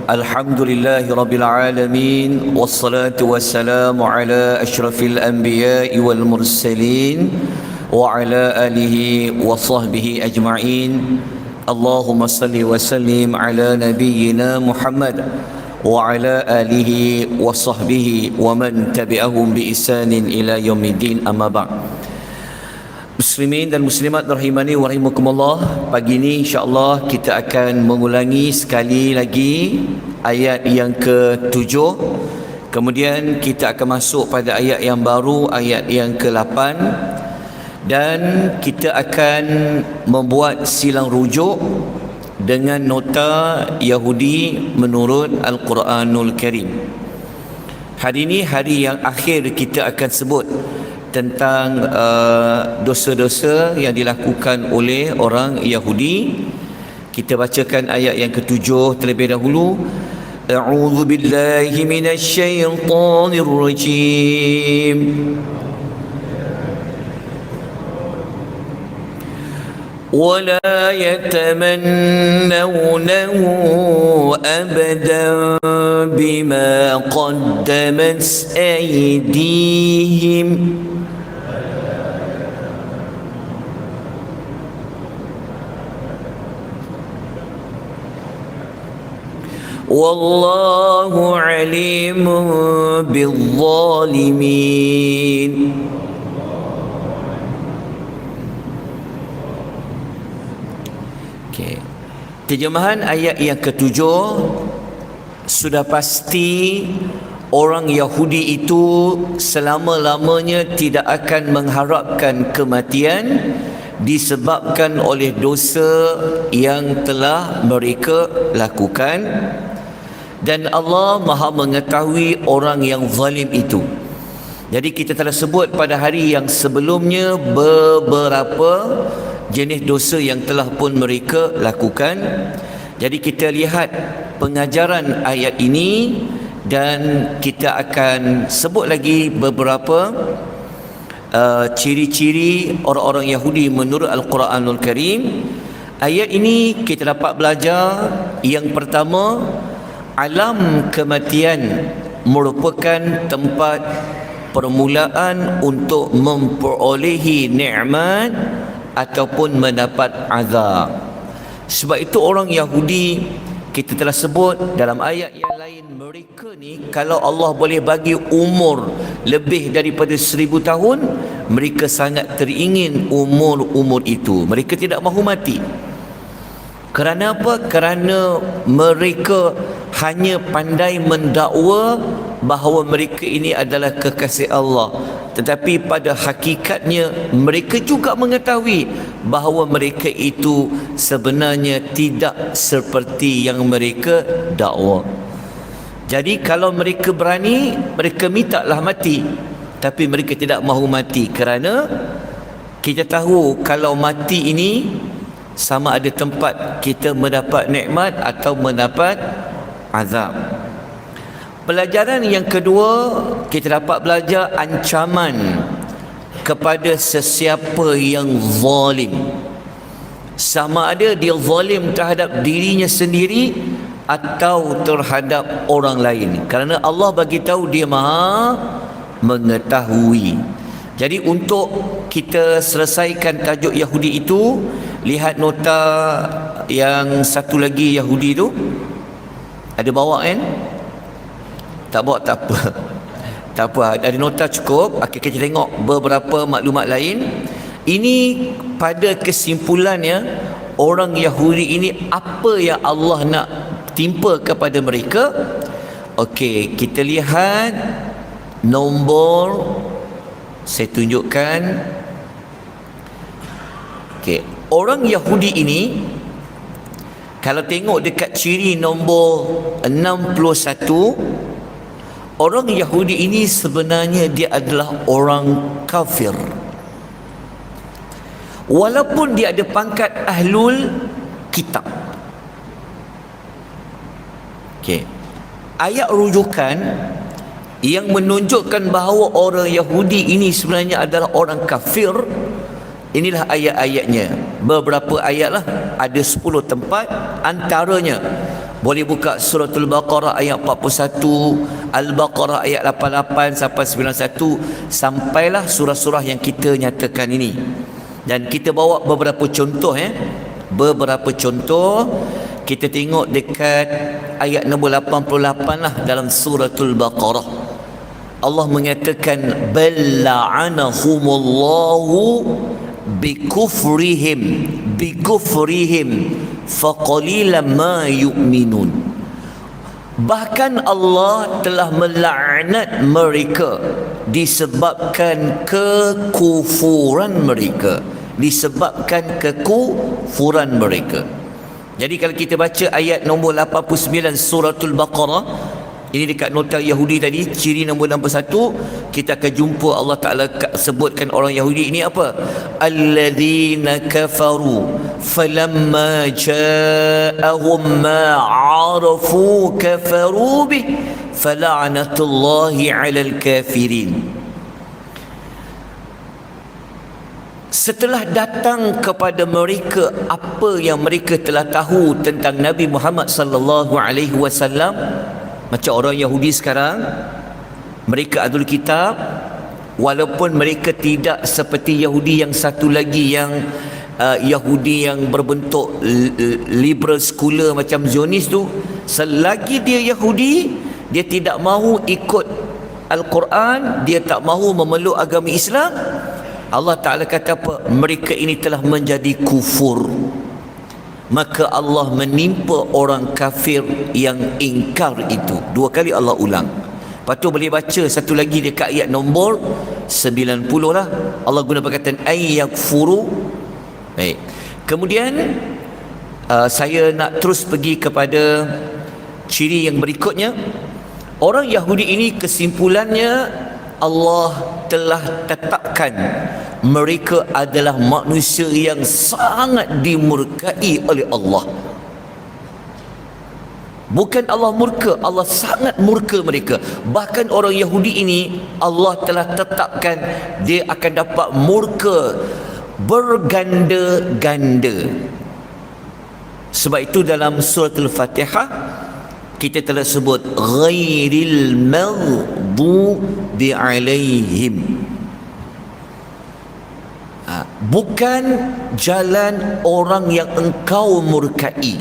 Alhamdulillahi Rabbil Alamin. Wassalatu wassalamu ala ashrafil anbiya'i wal mursalin wa ala alihi wa sahbihi ajma'in. Allahumma salli wa sallim ala nabiyyina Muhammad wa ala alihi wa sahbihi wa man tabi'ahum bi ihsanin ila yaumiddin, amma ba'd. Muslimin dan muslimat rahimani wa rahimakumullah, pagi ini insya-Allah kita akan mengulangi sekali lagi ayat yang ke-7. Kemudian kita akan masuk pada ayat yang baru, ayat yang ke-8, dan kita akan membuat silang rujuk dengan nota Yahudi menurut Al-Quranul Karim. Hari ini hari yang akhir kita akan sebut tentang dosa-dosa yang dilakukan oleh orang Yahudi. Kita bacakan ayat yang ke-7 terlebih dahulu. A'udzu billahi minasy syaithanir rajim. ولا يتمنونه أبدا بما قدمت أيديهم والله عليم بالظالمين. Terjemahan ayat yang ke-7, sudah pasti orang Yahudi itu selama-lamanya tidak akan mengharapkan kematian disebabkan oleh dosa yang telah mereka lakukan, dan Allah Maha mengetahui orang yang zalim itu. Jadi kita telah sebut pada hari yang sebelumnya beberapa jenis dosa yang telah pun mereka lakukan. Jadi kita lihat pengajaran ayat ini dan kita akan sebut lagi beberapa ciri-ciri orang-orang Yahudi menurut Al-Quranul Karim. Ayat ini kita dapat belajar yang pertama, alam kematian merupakan tempat permulaan untuk memperolehi nikmat ataupun mendapat azab. Sebab itu orang Yahudi, kita telah sebut dalam ayat yang lain, mereka ni kalau Allah boleh bagi umur lebih daripada 1000 tahun, mereka sangat teringin umur-umur itu. Mereka tidak mahu mati. Kerana apa? Kerana mereka hanya pandai mendakwa bahawa mereka ini adalah kekasih Allah, tetapi pada hakikatnya mereka juga mengetahui bahawa mereka itu sebenarnya tidak seperti yang mereka dakwa. Jadi kalau mereka berani, mereka mintalah mati, tapi mereka tidak mahu mati kerana kita tahu kalau mati ini sama ada tempat kita mendapat nikmat atau mendapat azab. Pelajaran yang kedua, kita dapat belajar ancaman kepada sesiapa yang zalim. Sama ada dia zalim terhadap dirinya sendiri atau terhadap orang lain. Kerana Allah bagi tahu dia Maha mengetahui. Jadi untuk kita selesaikan tajuk Yahudi itu, lihat nota yang satu lagi Yahudi itu. Ada bawa kan? Tak bawa tak apa. Tak apa, ada nota cukup. Okay, kita tengok beberapa maklumat lain. Ini pada kesimpulannya, orang Yahudi ini apa yang Allah nak timpa kepada mereka. Okey, kita lihat nombor, saya tunjukkan. Okey, orang Yahudi ini kalau tengok dekat ciri nombor 61, orang Yahudi ini sebenarnya dia adalah orang kafir. Walaupun dia ada pangkat ahlul kitab. Okey. Ayat rujukan yang menunjukkan bahawa orang Yahudi ini sebenarnya adalah orang kafir Inilah ayat-ayatnya. Beberapa ayat lah, ada 10 tempat. Antaranya boleh buka suratul Baqarah ayat 41, Al-Baqarah ayat 88 sampai 91, sampailah surah-surah yang kita nyatakan ini. Dan kita bawa beberapa contoh beberapa contoh. Kita tengok dekat ayat nombor 88 lah dalam suratul Baqarah. Allah mengatakan bal la'anahumullahu bikufrihim faqalilan ma yu'minun. Bahkan Allah telah melaknat mereka disebabkan kekufuran mereka, Jadi kalau kita baca ayat nombor 89 suratul Baqarah, ini dekat nota Yahudi tadi, ciri nombor 61, kita akan jumpa Allah Ta'ala sebutkan orang Yahudi ini apa? Alladzina kafaru falamma ja'ahum ma 'arafu kafaru bih fala'natullahi 'alal kafirin. Setelah datang kepada mereka apa yang mereka telah tahu tentang Nabi Muhammad sallallahu alaihi wasallam, macam orang Yahudi sekarang, mereka Ahlul Kitab, walaupun mereka tidak seperti Yahudi yang satu lagi, yang Yahudi yang berbentuk liberal secular macam Zionis tu, selagi dia Yahudi, dia tidak mahu ikut Al-Quran, dia tak mahu memeluk agama Islam, Allah Ta'ala kata apa? Mereka ini telah menjadi kufur. Maka Allah menimpa orang kafir yang ingkar itu. 2 kali Allah ulang. Lepas tu boleh baca satu lagi dekat ayat nombor 90 lah. Allah guna perkataan ayyakfuru. Baik. Kemudian saya nak terus pergi kepada ciri yang berikutnya. Orang Yahudi ini kesimpulannya, Allah telah tetapkan mereka adalah manusia yang sangat dimurkai oleh Allah. Bukan Allah murka, Allah sangat murka mereka. Bahkan orang Yahudi ini Allah telah tetapkan dia akan dapat murka berganda-ganda. Sebab itu dalam surah Al-Fatihah kita telah sebut ghairil maghdubi alaihim, bukan jalan orang yang engkau murkai.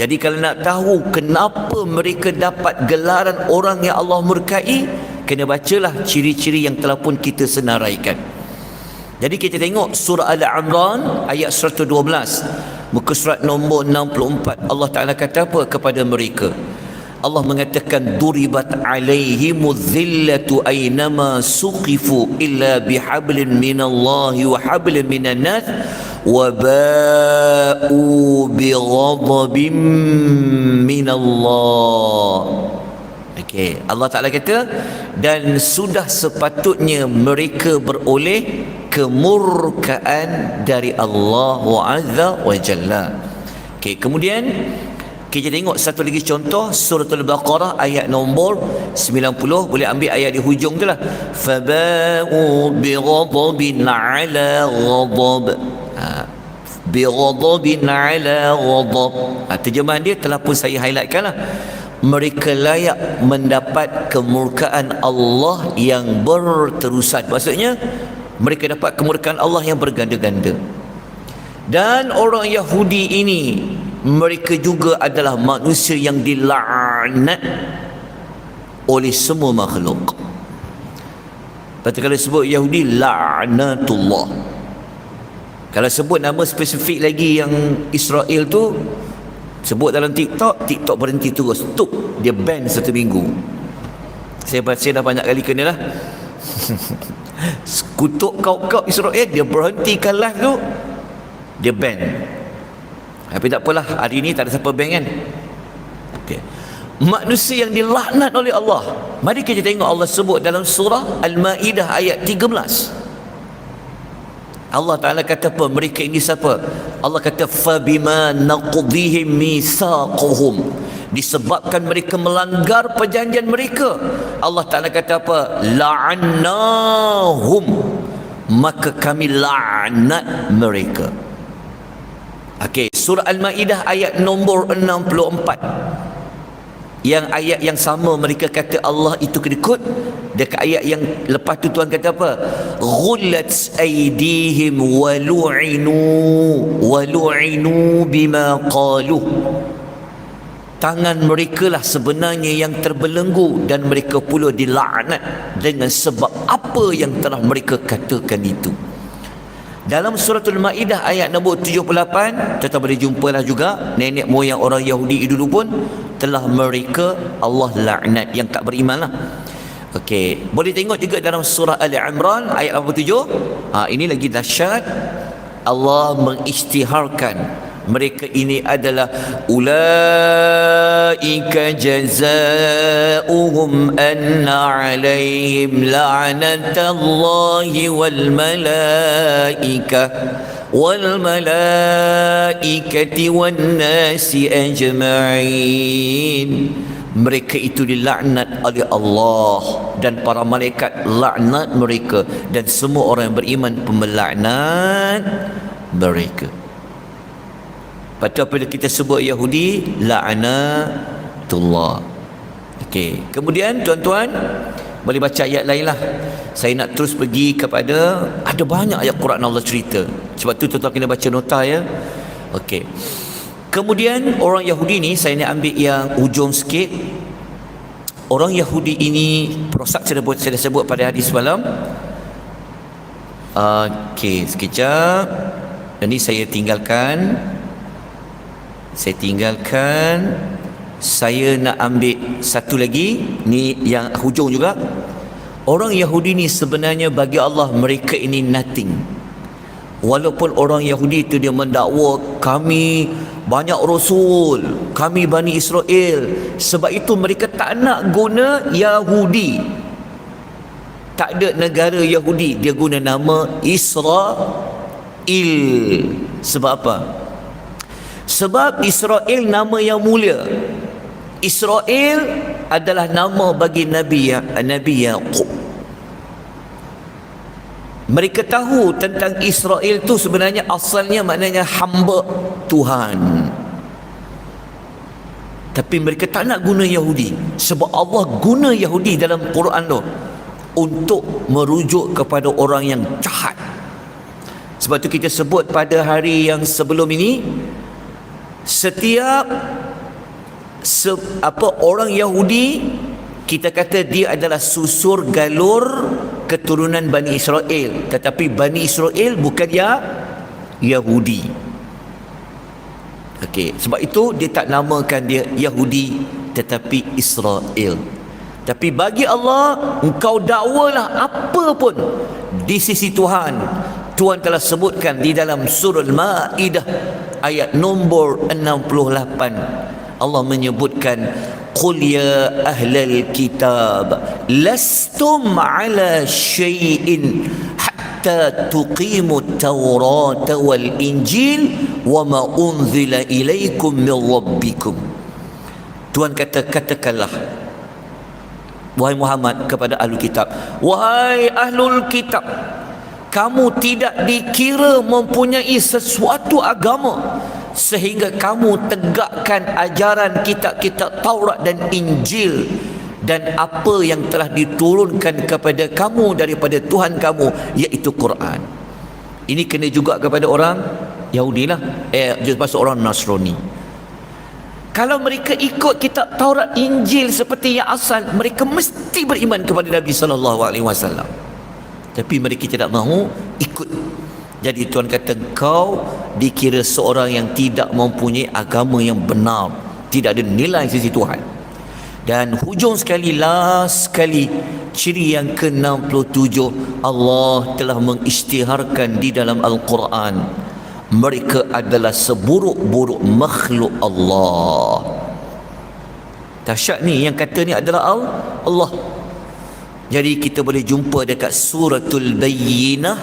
Jadi kalau nak tahu kenapa mereka dapat gelaran orang yang Allah murkai, kena bacalah ciri-ciri yang telah pun kita senaraikan. Jadi kita tengok surah Al-Imran ayat 112, muka surat nombor 64. Allah Ta'ala kata apa kepada mereka? Allah mengatakan duribat alaihimudz zillatu aynama suqifu illa bihablin minallahi wa hablin minan nas wa ba'u bighadabin minallah. Okey, Allah Ta'ala kata dan sudah sepatutnya mereka beroleh kemurkaan dari Allah Azza wa Jalla. Okey, kemudian kita tengok satu lagi contoh surah Al-Baqarah ayat nombor 90. Boleh ambil ayat di hujung tu lah. Faba'u bighadabin ala ghadab. Bighadabin ala ghadab. Terjemahan dia telah pun saya highlightkan lah. Mereka layak mendapat kemurkaan Allah yang berterusan. Maksudnya mereka dapat kemurkaan Allah yang berganda-ganda. Dan orang Yahudi ini mereka juga adalah manusia yang dilaknat oleh semua makhluk. Lepas kalau sebut Yahudi, laknatullah. Kalau sebut nama spesifik lagi yang Israel tu, sebut dalam TikTok berhenti terus, stop, dia ban 1 minggu. Saya dah banyak kali kena lah. Kutuk kau Israel, dia berhentikan live tu, dia ban. Tapi tak apalah, hari ni tak ada siapa ban kan. Okay. Manusia yang dilaknat oleh Allah. Mari kita tengok Allah sebut dalam surah Al-Ma'idah ayat 13. Allah Ta'ala kata apa? Mereka ini siapa? Allah kata fabima naqdihim mitsaqahum, disebabkan mereka melanggar perjanjian mereka, Allah Ta'ala kata apa? La'annahum, maka kami laknat mereka. Okey, surah Al-Maidah ayat nombor 64. Yang ayat yang sama mereka kata Allah itu kedekut. Dekat ayat yang lepas tu Tuhan kata apa? Ghullat aydihim wa lu'inu bima qalu. Tangan mereka lah sebenarnya yang terbelenggu dan mereka pula dilaknat dengan sebab apa yang telah mereka katakan itu. Dalam suratul Maidah ayat nombor 78, kita boleh jumpalah juga nenek moyang orang Yahudi dulu pun telah mereka Allah laknat yang tak beriman lah. Okey, boleh tengok juga dalam surah Ali Imran ayat 87. Ini lagi dahsyat. Allah mengisytiharkan mereka ini adalah ulaika jazaohum anna alaihim la'natullahi wal malaikati wan nasi ajma'in. Mereka itu dilaknat oleh Allah dan para malaikat laknat mereka dan semua orang yang beriman pemelaknat mereka. Lepas apabila kita sebut Yahudi, la'natullah. Okey, kemudian tuan-tuan boleh baca ayat lain lah. Saya nak terus pergi kepada, ada banyak ayat Quran Allah cerita. Sebab tu tuan-tuan kena baca nota ya. Okey. Kemudian orang Yahudi ni, saya nak ambil yang ujung sikit. Orang Yahudi ini, perosak saya dah sebut pada hadis malam. Okey, sekejap. Dan ni saya tinggalkan. Saya nak ambil satu lagi. Ni yang hujung juga. Orang Yahudi ni sebenarnya bagi Allah mereka ini nothing. Walaupun orang Yahudi itu dia mendakwa kami banyak rasul, kami Bani Israel. Sebab itu mereka tak nak guna Yahudi. Tak ada negara Yahudi, dia guna nama Israel. Sebab apa? Sebab Israel nama yang mulia. Israel adalah nama bagi Nabi Yaqub. Mereka tahu tentang Israel tu sebenarnya asalnya maknanya hamba Tuhan. Tapi mereka tak nak guna Yahudi. Sebab Allah guna Yahudi dalam Quran tu untuk merujuk kepada orang yang jahat. Sebab tu kita sebut pada hari yang sebelum ini, setiap orang Yahudi kita kata dia adalah susur galur keturunan Bani Israel, tetapi Bani Israel bukan Yahudi. Okey, sebab itu dia tak namakan dia Yahudi tetapi Israel. Tapi bagi Allah, engkau dakwalah apa pun di sisi Tuhan. Tuhan telah sebutkan di dalam surah Al-Maidah ayat nombor 68. Allah menyebutkan, qul ya ahlal kitab lastum ala syai'in hatta tuqimu at-taurata wal injil wa ma unzila ilaikum min rabbikum. Tuhan katakanlah wahai Muhammad kepada ahlul kitab, wahai ahlul kitab, kamu tidak dikira mempunyai sesuatu agama sehingga kamu tegakkan ajaran kitab-kitab Taurat dan Injil dan apa yang telah diturunkan kepada kamu daripada Tuhan kamu, iaitu Quran. Ini kena juga kepada orang Yahudi lah, masuk orang Nasrani. Kalau mereka ikut kitab Taurat Injil seperti yang asal, mereka mesti beriman kepada Nabi SAW. Tapi mereka tidak mahu ikut. Jadi Tuhan kata, kau dikira seorang yang tidak mempunyai agama yang benar, tidak ada nilai sisi Tuhan. Dan hujung sekali, last sekali, ciri yang ke-67, Allah telah mengisytiharkan di dalam Al-Quran, mereka adalah seburuk-buruk makhluk Allah. Dahsyat ni, yang kata ni adalah Allah. Jadi kita boleh jumpa dekat suratul Bayyinah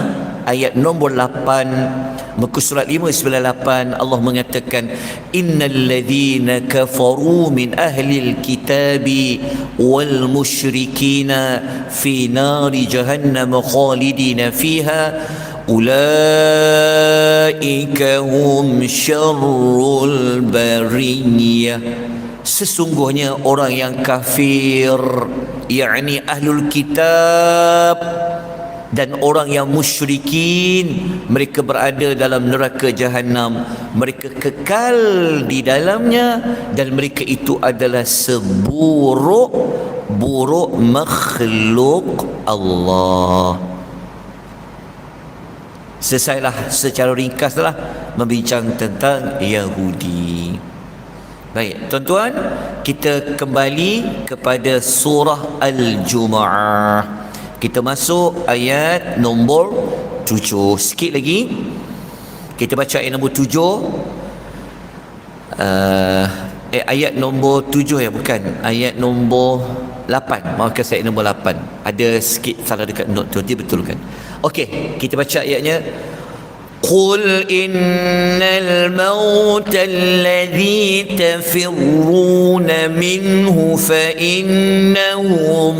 ayat nombor 8 muka surat 598 Allah mengatakan innal ladzina kafaru min ahlil kitabi wal musyrikina fi nari jahannam khalidina fiha ulaika hum syarrul bariyah. Sesungguhnya orang yang kafir, yakni ahlul kitab dan orang yang musyrikin, mereka berada dalam neraka jahanam, mereka kekal di dalamnya dan mereka itu adalah seburuk-buruk makhluk Allah. Selesailah secara ringkaslah membincang tentang Yahudi. Baik, tuan-tuan, kita kembali kepada surah Al-Jumu'ah. Kita masuk ayat nombor 7. Sikit lagi. Kita baca ayat nombor 7. Ayat nombor 7 ya, bukan. Ayat nombor 8. Maafkan saya, ayat nombor 8. Ada sikit salah dekat note tu. Dia betul kan? Okey, kita baca ayatnya. قل إن الموت الذي تفرون منه فإنه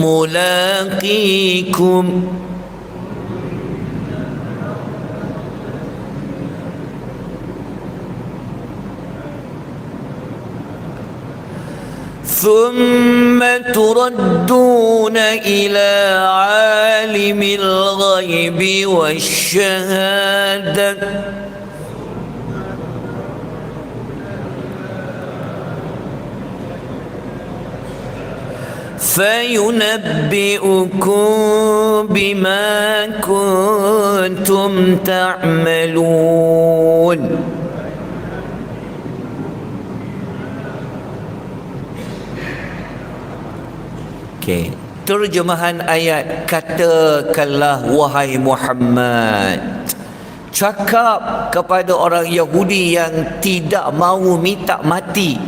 ملاقيكم ثم تردون إلى عالم الغيب والشهادة فينبئكم بما كنتم تعملون. Okay. Terjemahan ayat, katakanlah wahai Muhammad, cakap kepada orang Yahudi yang tidak mahu minta mati,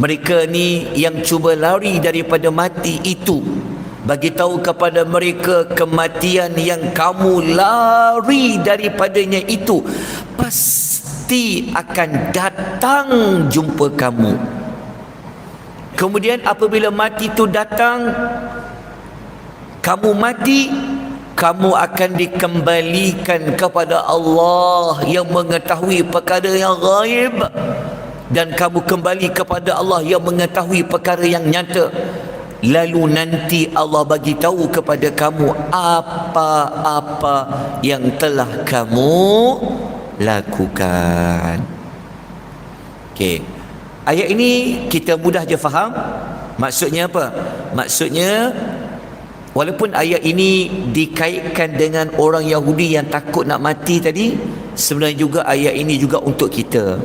mereka ni yang cuba lari daripada mati itu, bagi tahu kepada mereka kematian yang kamu lari daripadanya itu pasti akan datang jumpa kamu. Kemudian apabila mati itu datang, kamu mati, kamu akan dikembalikan kepada Allah yang mengetahui perkara yang gaib, dan kamu kembali kepada Allah yang mengetahui perkara yang nyata. Lalu nanti Allah bagi tahu kepada kamu apa-apa yang telah kamu lakukan. Okey. Ayat ini kita mudah je faham. Maksudnya apa? Maksudnya walaupun ayat ini dikaitkan dengan orang Yahudi yang takut nak mati tadi, sebenarnya juga ayat ini juga untuk kita.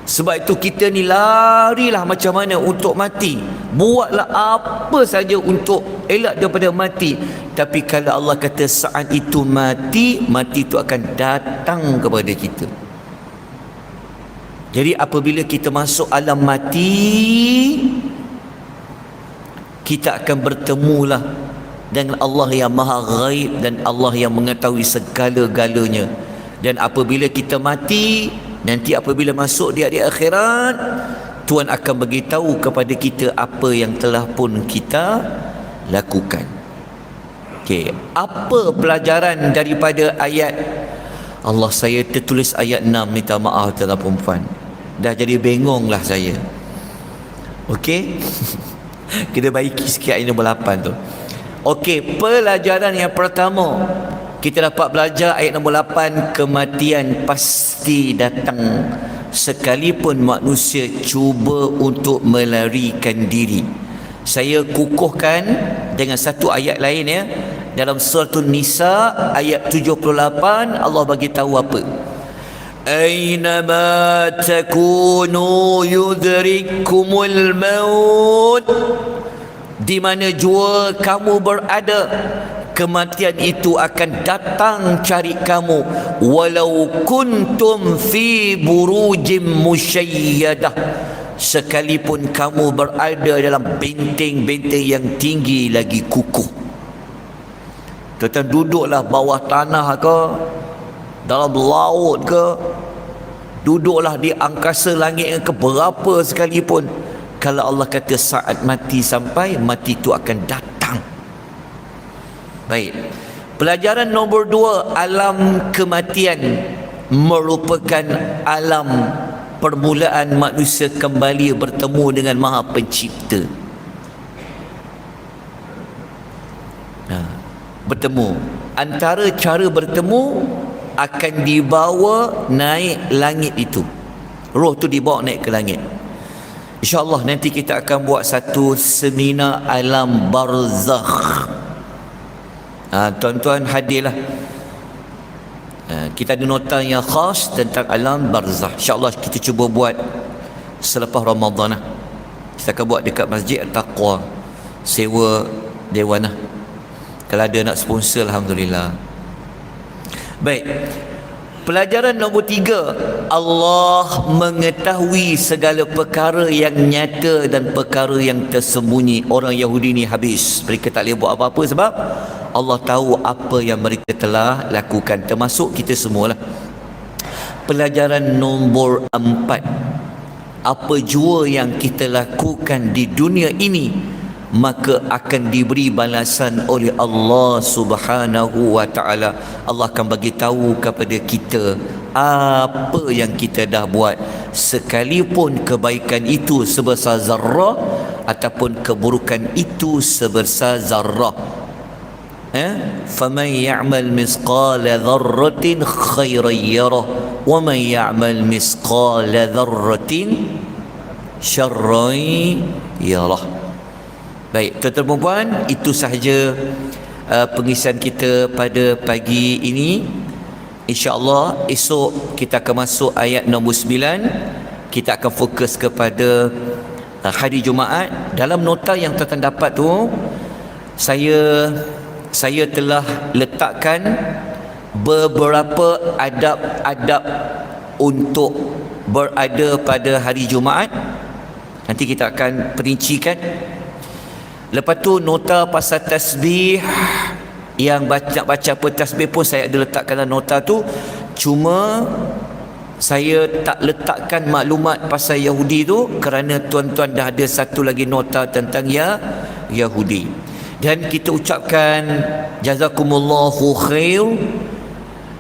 Sebab itu kita ni larilah macam mana untuk mati. Buatlah apa saja untuk elak daripada mati. Tapi kalau Allah kata saat itu mati, mati itu akan datang kepada kita. Jadi apabila kita masuk alam mati, kita akan bertemulah dengan Allah yang maha ghaib dan Allah yang mengetahui segala-galanya. Dan apabila kita mati, nanti apabila masuk di hari akhirat, Tuhan akan beritahu kepada kita apa yang telah pun kita lakukan. Okey, apa pelajaran daripada ayat? Allah, saya tertulis ayat 6, minta maaf tuan-tuan perempuan. Dah jadi bengong lah saya. Okey. Kita baiki sikit ayat nombor 8 tu. Okey, pelajaran yang pertama kita dapat belajar ayat nombor 8, kematian pasti datang sekalipun manusia cuba untuk melarikan diri. Saya kukuhkan dengan satu ayat lain ya. Dalam surah An-Nisa ayat 78 Allah bagi tahu apa? Aynama takunu yudrikumul maut. Di mana jua kamu berada, kematian itu akan datang cari kamu. Walau kuntum fi burujim musyayyadah, sekalipun kamu berada dalam benteng-benteng yang tinggi lagi kukuh. Tuan-tuan duduklah bawah tanah ke, dalam laut ke, duduklah di angkasa langit yang keberapa sekalipun, kalau Allah kata saat mati sampai, mati itu akan datang. Baik. Pelajaran nombor 2, alam kematian merupakan alam permulaan manusia kembali bertemu dengan Maha Pencipta. Bertemu. Antara cara bertemu akan dibawa naik langit itu. Roh tu dibawa naik ke langit. InsyaAllah nanti kita akan buat satu seminar alam barzakh. Tuan-tuan hadirlah. Kita ada nota yang khas tentang alam barzakh. InsyaAllah kita cuba buat selepas Ramadan. Kita akan buat dekat Masjid At-Taqwa, sewa dewan. Kalau ada nak sponsor, alhamdulillah. Baik. Pelajaran nombor 3, Allah mengetahui segala perkara yang nyata dan perkara yang tersembunyi. Orang Yahudi ni habis, mereka tak boleh buat apa-apa sebab Allah tahu apa yang mereka telah lakukan, termasuk kita semualah. Pelajaran nombor 4, apa jua yang kita lakukan di dunia ini, maka akan diberi balasan oleh Allah Subhanahu wa taala. Allah akan bagi tahu kepada kita apa yang kita dah buat, sekalipun kebaikan itu sebesar zarrah ataupun keburukan itu sebesar zarrah. Faman ya'mal misqala dharratin khairan yarah wa man ya'mal misqala dharratin syarran yarah. Baik, tuan-tuan dan puan, itu sahaja pengisian kita pada pagi ini. InsyaAllah esok kita akan masuk ayat nombor 9. Kita akan fokus kepada hari Jumaat. Dalam nota yang tuan-tuan dapat tu, saya telah letakkan beberapa adab-adab untuk berada pada hari Jumaat. Nanti kita akan perincikan. Lepas tu nota pasal tasbih, yang baca apa tasbih pun saya ada letakkan dalam nota tu. Cuma saya tak letakkan maklumat pasal Yahudi tu kerana tuan-tuan dah ada satu lagi nota tentang Yahudi. Dan kita ucapkan jazakumullahu khair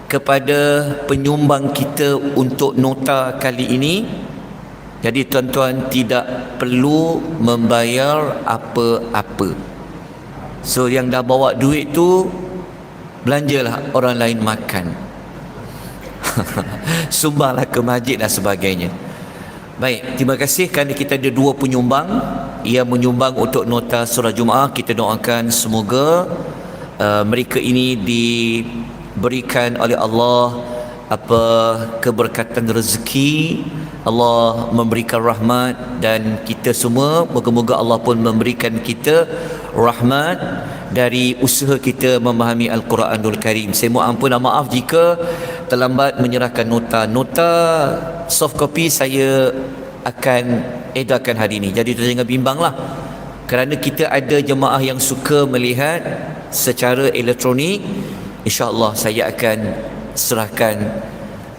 kepada penyumbang kita untuk nota kali ini. Jadi tuan-tuan tidak perlu membayar apa-apa. So yang dah bawa duit tu, belanjalah orang lain makan. Sumbanglah ke masjid dan sebagainya. Baik, terima kasih kerana kita ada 2 penyumbang yang menyumbang untuk nota surah Jumaat. Kita doakan semoga mereka ini diberikan oleh Allah apa keberkatan rezeki, Allah memberikan rahmat, dan kita semua moga-moga Allah pun memberikan kita rahmat dari usaha kita memahami Al-Quranul Karim. Saya mohon ampun dan maaf jika terlambat menyerahkan nota soft copy. Saya akan edarkan hari ini, jadi jangan bimbanglah, kerana kita ada jemaah yang suka melihat secara elektronik. InsyaAllah saya akan serahkan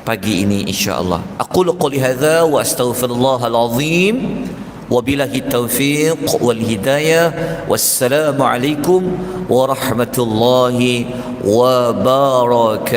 pagi ini insya-Allah. Aqulu qouli hadza wa astaghfirullahal azim wa billahi taufiq wal hidayah. Wassalamu alaikum warahmatullahi wabarakatuh.